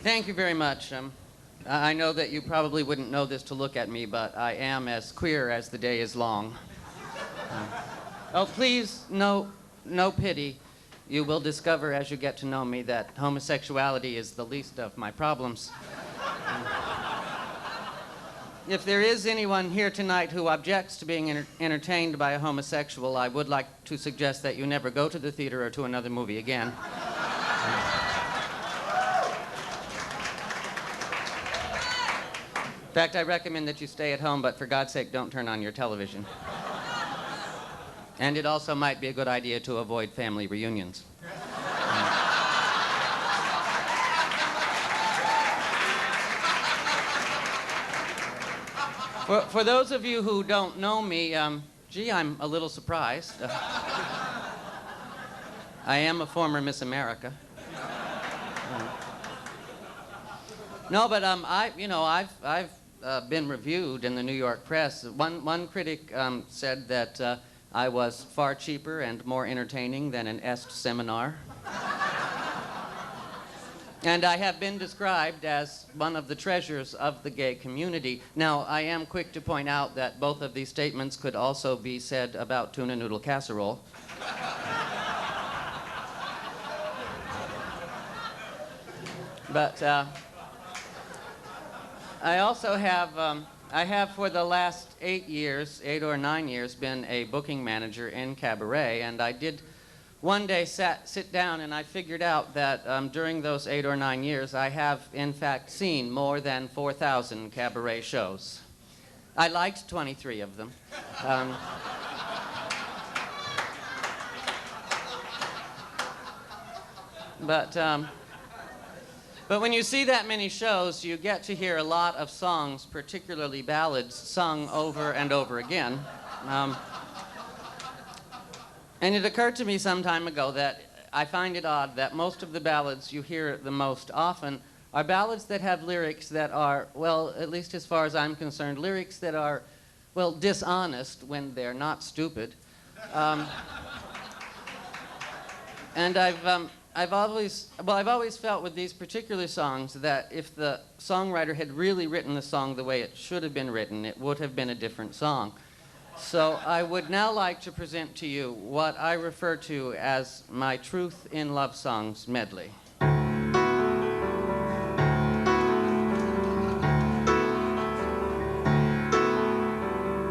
Thank you very much. I know that you probably wouldn't know this to look at me, but I am as queer as the day is long. Oh, please, no pity. You will discover as you get to know me that homosexuality is the least of my problems. If there is anyone here tonight who objects to being entertained by a homosexual, I would like to suggest that you never go to the theater or to another movie again. In fact, I recommend that you stay at home, but for God's sake, don't turn on your television. And it also might be a good idea to avoid family reunions. For those of you who don't know me, gee, I'm a little surprised. I am a former Miss America. No, but I've been reviewed in the New York press. One critic said that I was far cheaper and more entertaining than an Est seminar. And I have been described as one of the treasures of the gay community. Now, I am quick to point out that both of these statements could also be said about tuna noodle casserole. But I also have, I have for the last 8 or 9 years, been a booking manager in cabaret, and I did one day sit down and I figured out that during those 8 or 9 years, I have in fact seen more than 4,000 cabaret shows. I liked 23 of them. But when you see that many shows, you get to hear a lot of songs, particularly ballads, sung over and over again. And it occurred to me some time ago that I find it odd that most of the ballads you hear the most often are ballads that have lyrics that are, well, at least as far as I'm concerned, lyrics that are, well, dishonest when they're not stupid. And I've always felt with these particular songs that if the songwriter had really written the song the way it should have been written, it would have been a different song. So I would now like to present to you what I refer to as my Truth in Love Songs medley.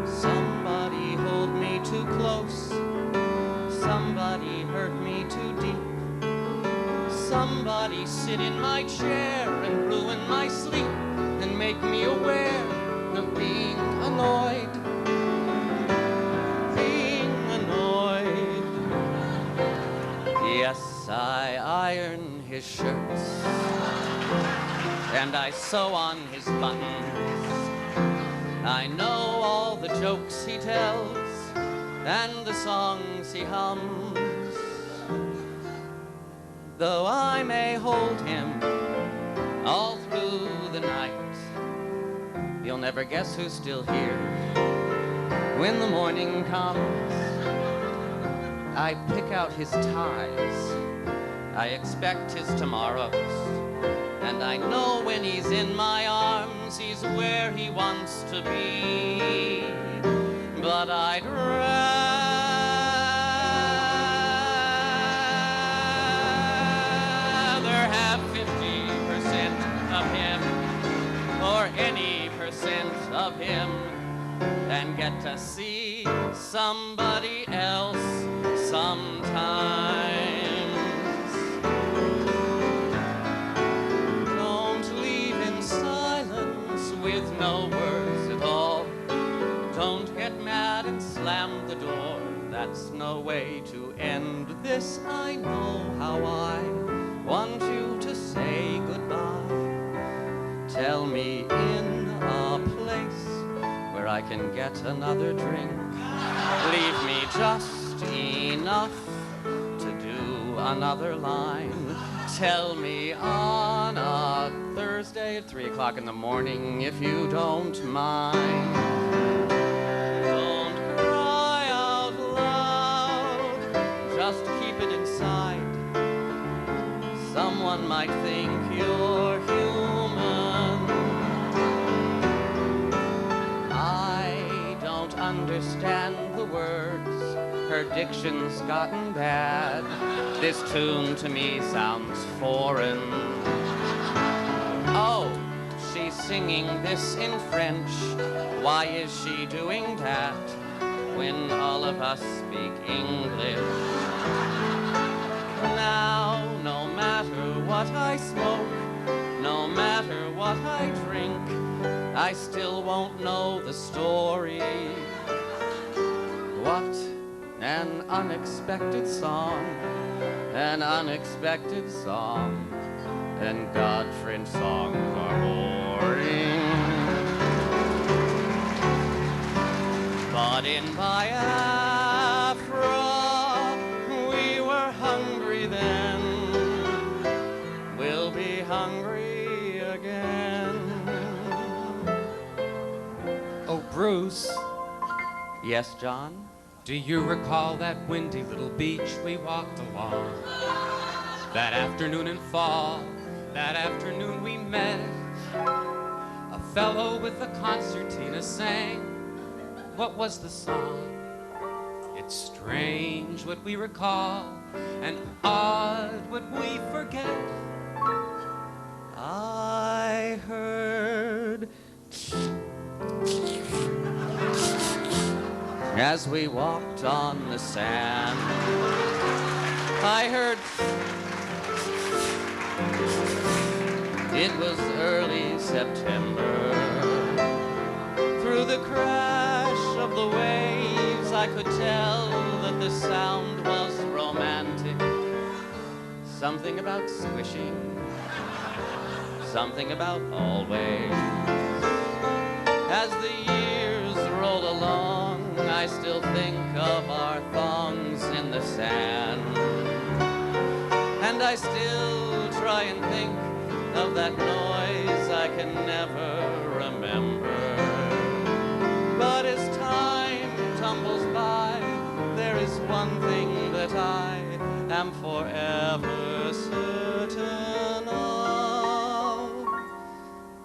Somebody hold me too close, somebody hurt me too deep, somebody sit in my chair and ruin my sleep and make me aware of being annoyed. Yes, I iron his shirts and I sew on his buttons. I know all the jokes he tells and the songs he hums. Though I may hold him all through the night, you'll never guess who's still here when the morning comes. I pick out his ties, I expect his tomorrows, and I know when he's in my arms, he's where he wants to be. But I'd rather have 50% of him, or any percent of him, and get to see somebody else sometimes. Don't leave in silence with no words at all. Don't get mad and slam the door. That's no way to end this. I know how I want you to say goodbye. Tell me in a place where I can get another drink. Leave me just enough to do another line. Tell me on a Thursday at 3 o'clock in the morning if you don't mind. Don't cry out loud, just keep it inside. Someone might think you're human. understand the words. Her diction's gotten bad. This tune to me sounds foreign. Oh, she's singing this in French. Why is she doing that when all of us speak English? Now, no matter what I smoke, no matter what I drink, I still won't know the story. What an unexpected song, an unexpected song, and God, French songs are boring. But in Biafra, we were hungry then, we'll be hungry again. Oh, Bruce. Yes, John? Do you recall that windy little beach we walked along? That afternoon in fall, that afternoon we met. A fellow with a concertina sang. What was the song? It's strange what we recall, and odd what we forget. I heard as we walked on the sand. I heard it was early September. Through the crash of the waves, I could tell that the sound was romantic. Something about squishing, something about always. As the years roll along, I still think of our thongs in the sand. And I still try and think of that noise I can never remember. But as time tumbles by, there is one thing that I am forever certain of.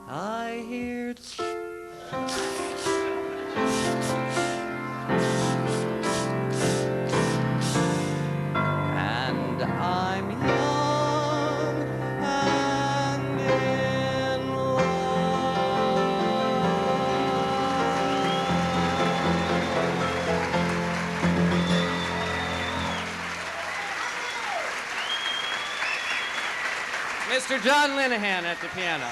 I hear and I'm young and in love. Mr. John Linehan at the piano.